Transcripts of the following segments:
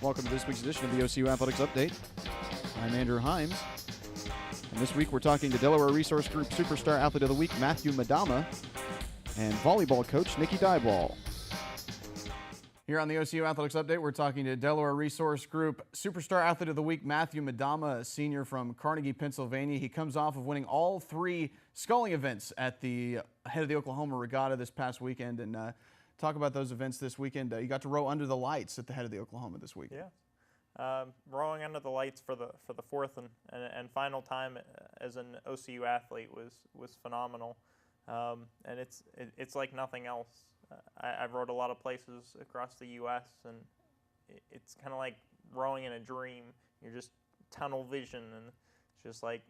Welcome to this week's edition of the OCU Athletics Update. I'm Andrew Himes, and this week we're talking to Delaware Resource Group Superstar Athlete of the Week Matthew Madama and volleyball coach Nikki Dyball. Here on the OCU Athletics Update, we're talking to Delaware Resource Group Superstar Athlete of the Week Matthew Madama, a senior from Carnegie, Pennsylvania. He comes off of winning all three sculling events at the head of the Oklahoma Regatta this past weekend, and talk about those events this weekend. You got to row under the lights at the head of the Oklahoma this week. Yeah, rowing under the lights for the fourth and final time as an OCU athlete was phenomenal, and it's like nothing else. I've rowed a lot of places across the U.S. and it's kind of like rowing in a dream. You're just tunnel vision, and it's just like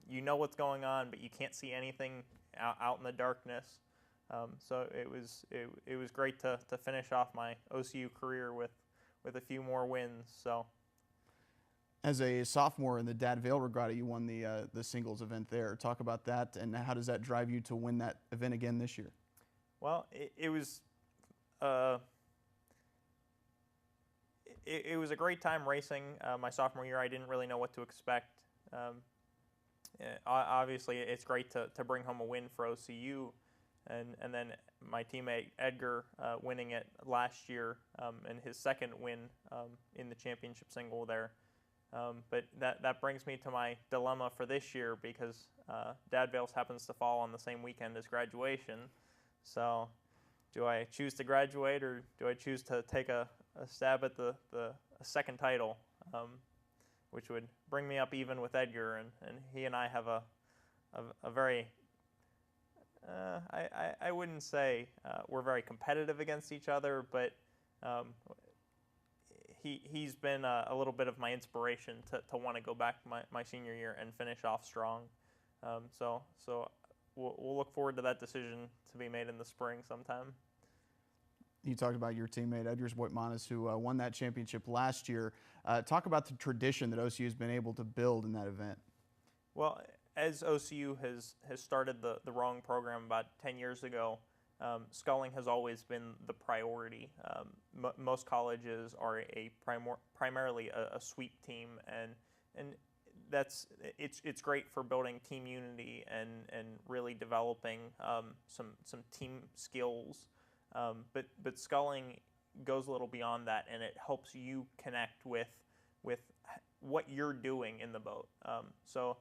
you know what's going on, but you can't see anything out in the darkness. So it was great to finish off my OCU career with a few more wins. So, as a sophomore in the Dad Vale Regatta, you won the singles event there. Talk about that, and how does that drive you to win that event again this year? Well, it was a great time racing. My sophomore year, I didn't really know what to expect. Obviously, it's great to bring home a win for OCU. And then my teammate Edgar winning it last year and his second win in the championship single there. But that brings me to my dilemma for this year because Dad Vale's happens to fall on the same weekend as graduation. So do I choose to graduate or do I choose to take a stab at the second title, which would bring me up even with Edgar, and he and I have a very I wouldn't say we're very competitive against each other, but he's been a little bit of my inspiration to want to go back my senior year and finish off strong. So we'll look forward to that decision to be made in the spring sometime. You talked about your teammate Edgar Voitmanis, who won that championship last year. Talk about the tradition that OCU has been able to build in that event. Well, as OCU has started the rowing program about 10 years ago, sculling has always been the priority. Most colleges are primarily a sweep team, and it's great for building team unity and really developing some team skills. But sculling goes a little beyond that, and it helps you connect with what you're doing in the boat. So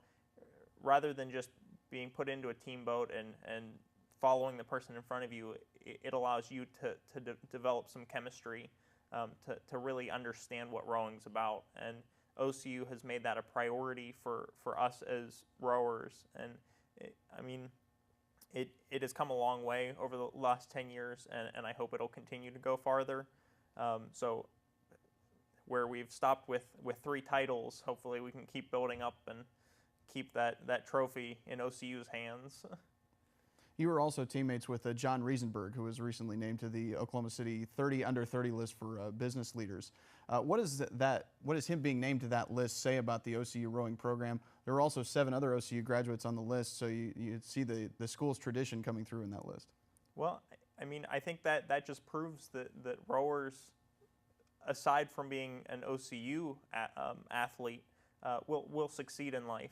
rather than just being put into a team boat and following the person in front of you, it allows you to develop some chemistry to really understand what rowing's about. And OCU has made that a priority for us as rowers. And it has come a long way over the last 10 years, and I hope it'll continue to go farther. So where we've stopped with 3 titles, hopefully we can keep building up and keep that trophy in OCU's hands. You were also teammates with John Riesenberg, who was recently named to the Oklahoma City 30 under 30 list for business leaders. What does him being named to that list say about the OCU rowing program? There are also 7 other OCU graduates on the list, so you see the school's tradition coming through in that list. Well, I think that just proves that rowers, aside from being an OCU athlete, will succeed in life.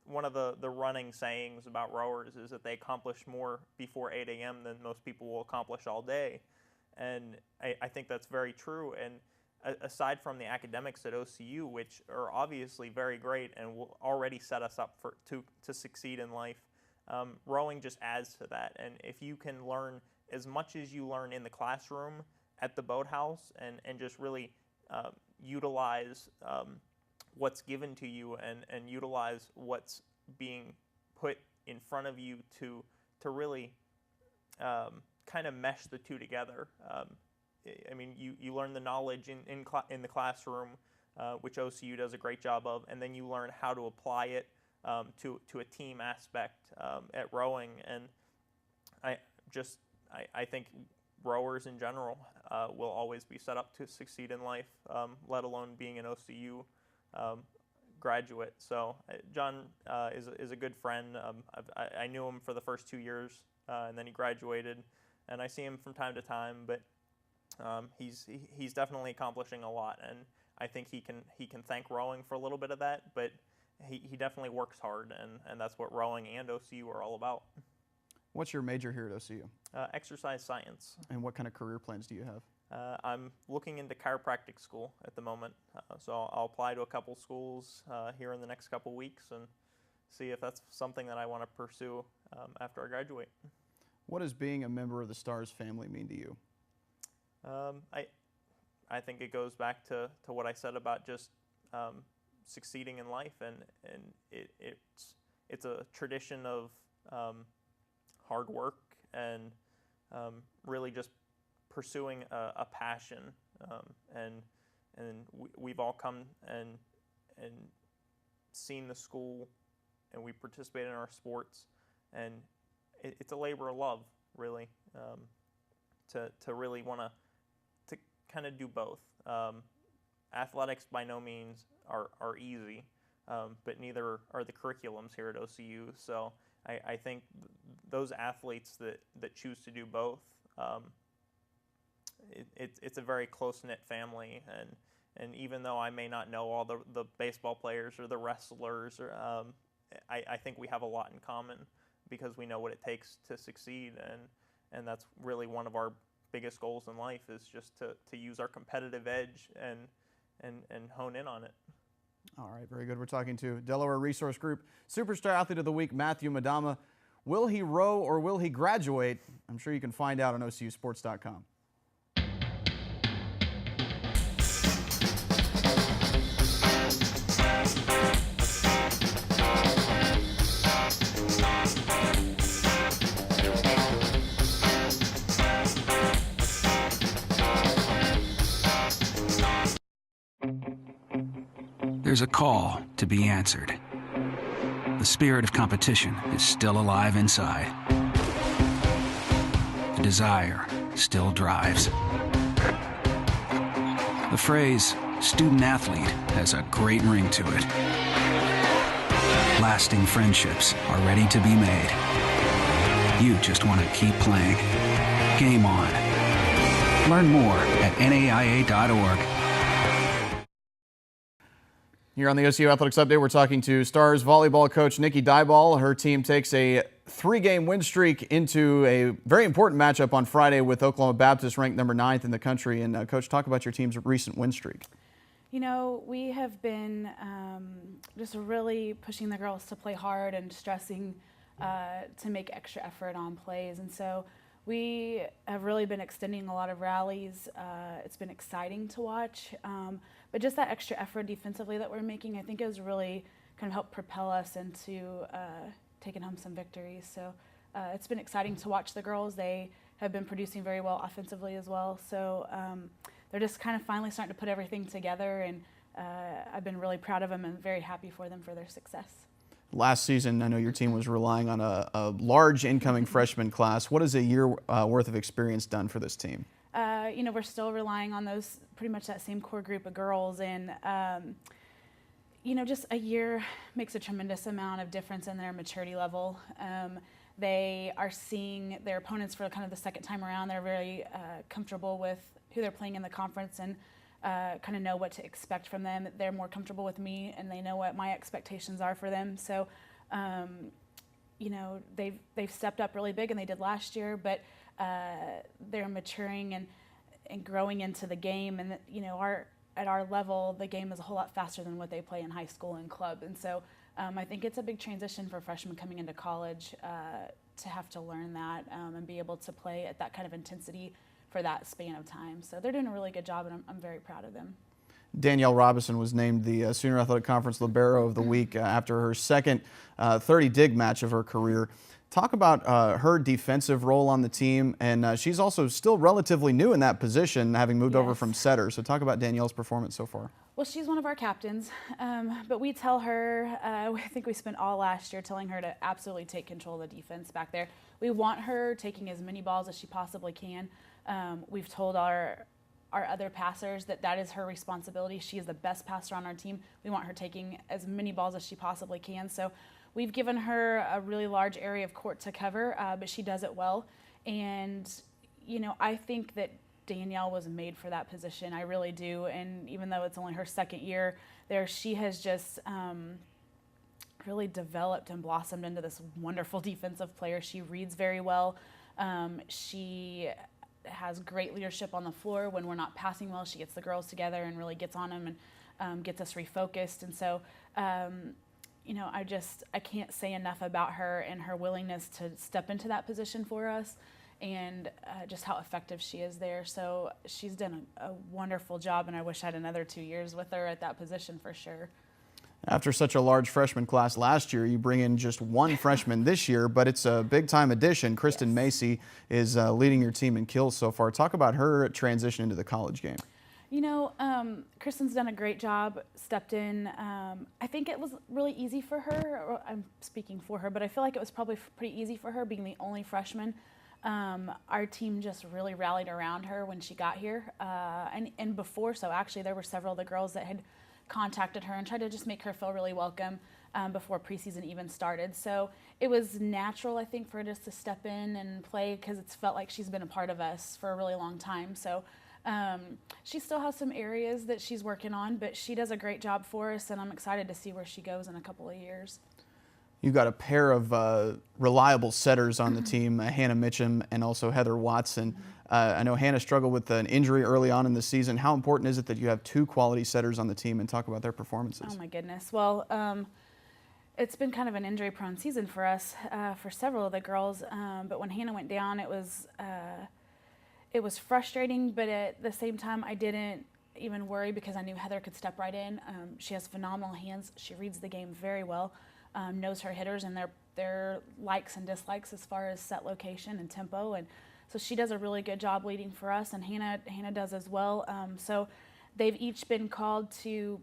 One of the running sayings about rowers is that they accomplish more before 8 a.m. than most people will accomplish all day. And I think that's very true. And aside from the academics at OCU, which are obviously very great and will already set us up to succeed in life, rowing just adds to that. And if you can learn as much as you learn in the classroom at the boathouse and just really utilize what's given to you and utilize what's being put in front of you to really kind of mesh the two together. You learn the knowledge in the classroom, which OCU does a great job of, and then you learn how to apply it to a team aspect at rowing. And I think rowers in general will always be set up to succeed in life, let alone being an OCU graduate. So John is a good friend. I knew him for the first 2 years, and then he graduated, and I see him from time to time. But He's definitely accomplishing a lot, and I think he can thank rowing for a little bit of that, but he definitely works hard, and that's what rowing and OCU are all about. What's your major here at OCU? Exercise science. And what kind of career plans do you have? I'm looking into chiropractic school at the moment, so I'll apply to a couple schools here in the next couple weeks and see if that's something that I want to pursue after I graduate. What does being a member of the Stars family mean to you? I think it goes back to what I said about just succeeding in life, and it's a tradition of hard work and really just pursuing a passion, and we've all come and seen the school, and we participate in our sports, and it's a labor of love, really, to really want to kind of do both. Athletics by no means are easy, but neither are the curriculums here at OCU. So I think those athletes that choose to do both, it's a very close-knit family, and even though I may not know all the baseball players or the wrestlers, I think we have a lot in common because we know what it takes to succeed, and that's really one of our biggest goals in life, is just to use our competitive edge and hone in on it. All right, very good. We're talking to Delaware Resource Group Superstar Athlete of the Week, Matthew Madama. Will he row or will he graduate? I'm sure you can find out on OCUsports.com. There's a call to be answered. The spirit of competition is still alive inside. The desire still drives. The phrase student athlete has a great ring to it. Lasting friendships are ready to be made. You just want to keep playing. Game on. Learn more at naia.org. Here on the OCU Athletics Update, we're talking to Stars volleyball coach Nikki Dyball. Her team takes a 3-game win streak into a very important matchup on Friday with Oklahoma Baptist, ranked number 9th in the country. And Coach, talk about your team's recent win streak. You know, we have been just really pushing the girls to play hard and stressing to make extra effort on plays. And so we have really been extending a lot of rallies. It's been exciting to watch. But just that extra effort defensively that we're making, I think, has really kind of helped propel us into taking home some victories. So it's been exciting to watch the girls. They have been producing very well offensively as well. So they're just kind of finally starting to put everything together, and I've been really proud of them and very happy for them for their success. Last season, I know your team was relying on a large incoming freshman class. What has a year worth of experience done for this team? You know, we're still relying on those, pretty much that same core group of girls, and you know, just a year makes a tremendous amount of difference in their maturity level. They are seeing their opponents for kind of the second time around. They're very comfortable with who they're playing in the conference and kind of know what to expect from them. They're more comfortable with me, and they know what my expectations are for them. So, you know, they've stepped up really big, and they did last year, but they're maturing and growing into the game, and you know, at our level, the game is a whole lot faster than what they play in high school and club, and so I think it's a big transition for freshmen coming into college to have to learn that and be able to play at that kind of intensity for that span of time. So they're doing a really good job, and I'm very proud of them. Danielle Robinson was named the Sooner Athletic Conference Libero of the Week after her second 30-dig match of her career. Talk about her defensive role on the team, and she's also still relatively new in that position, having moved over from setter. So talk about Danielle's performance so far. Well, she's one of our captains, but we tell her, I think we spent all last year telling her to absolutely take control of the defense back there. We want her taking as many balls as she possibly can. We've told our other passers that is her responsibility. She is the best passer on our team. We want her taking as many balls as she possibly can. So we've given her a really large area of court to cover, but she does it well. And, you know, I think that Danielle was made for that position. I really do. And even though it's only her second year there, she has just really developed and blossomed into this wonderful defensive player. She reads very well. She has great leadership on the floor. When we're not passing well, she gets the girls together and really gets on them and gets us refocused. And so, I can't say enough about her and her willingness to step into that position for us, and just how effective she is there. So she's done a wonderful job, and I wish I had another 2 years with her at that position for sure. After such a large freshman class last year, you bring in just one freshman this year, but it's a big-time addition. Kristen Macy is leading your team in kills so far. Talk about her transition into the college game. Kristen's done a great job, stepped in. I think it was really easy for her. Or I'm speaking for her, but I feel like it was probably pretty easy for her being the only freshman. Our team just really rallied around her when she got here. And before, so actually there were several of the girls that had contacted her and tried to just make her feel really welcome before preseason even started. So it was natural, I think, for her just to step in and play, because it's felt like she's been a part of us for a really long time. So she still has some areas that she's working on, but she does a great job for us, and I'm excited to see where she goes in a couple of years. You've got a pair of reliable setters on the team, Hannah Mitchum and also Heather Watson. I know Hannah struggled with an injury early on in the season. How important is it that you have two quality setters on the team, and talk about their performances? Oh my goodness. Well, it's been kind of an injury-prone season for us, for several of the girls. But when Hannah went down, it was frustrating, but at the same time, I didn't even worry because I knew Heather could step right in. She has phenomenal hands. She reads the game very well, knows her hitters and their likes and dislikes as far as set location and tempo. And so she does a really good job leading for us, and Hannah does as well. So they've each been called to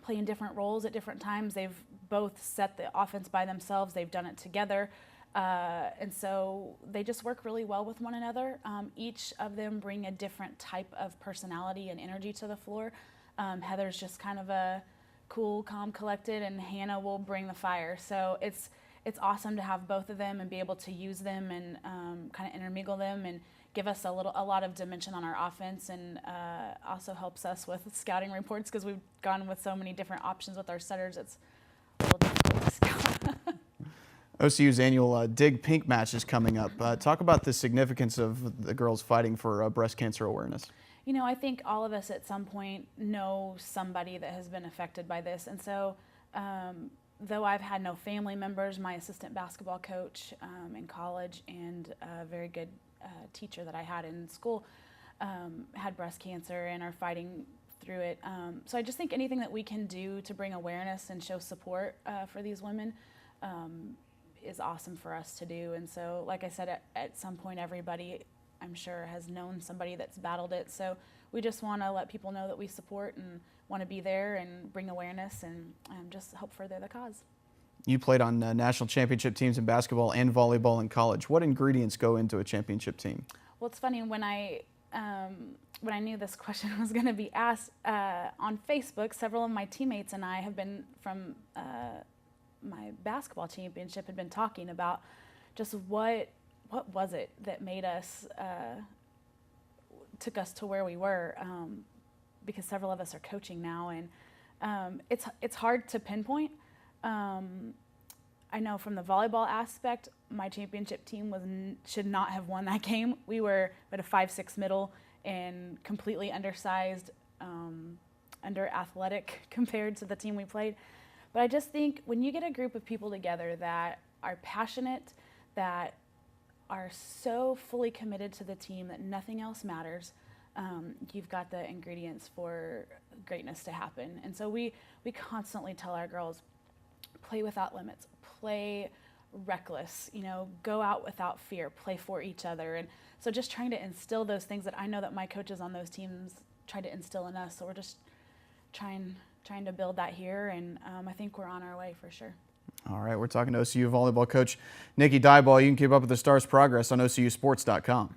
play in different roles at different times. They've both set the offense by themselves. They've done it together. And so they just work really well with one another. Each of them bring a different type of personality and energy to the floor. Heather's just kind of a cool, calm, collected, and Hannah will bring the fire. So it's awesome to have both of them and be able to use them and kind of intermingle them and give us a lot of dimension on our offense, and also helps us with scouting reports, because we've gone with so many different options with our setters. It's a little difficult to scout. OCU's annual Dig Pink match is coming up. Talk about the significance of the girls fighting for breast cancer awareness. I think all of us at some point know somebody that has been affected by this. And so though I've had no family members, my assistant basketball coach in college and a very good teacher that I had in school had breast cancer and are fighting through it. So I just think anything that we can do to bring awareness and show support for these women is awesome for us to do. And so, like I said, at some point everybody, I'm sure, has known somebody that's battled it. So we just want to let people know that we support and want to be there and bring awareness and just help further the cause. You played on national championship teams in basketball and volleyball in college. What ingredients go into a championship team? Well, it's funny, when I knew this question was going to be asked on Facebook, several of my teammates and I have been from my basketball championship had been talking about just what was it that made us, took us to where we were, because several of us are coaching now, and it's hard to pinpoint. I know from the volleyball aspect, my championship team should not have won that game. We were at a 5'6" middle and completely undersized, under athletic compared to the team we played. But I just think when you get a group of people together that are passionate, that are so fully committed to the team that nothing else matters, you've got the ingredients for greatness to happen. And so we constantly tell our girls, play without limits, play reckless, go out without fear, play for each other. And so just trying to instill those things that I know that my coaches on those teams try to instill in us. So we're just trying to build that here, and I think we're on our way for sure. All right, we're talking to OCU volleyball coach Nikki Diboll. You can keep up with the Stars' progress on OCUsports.com.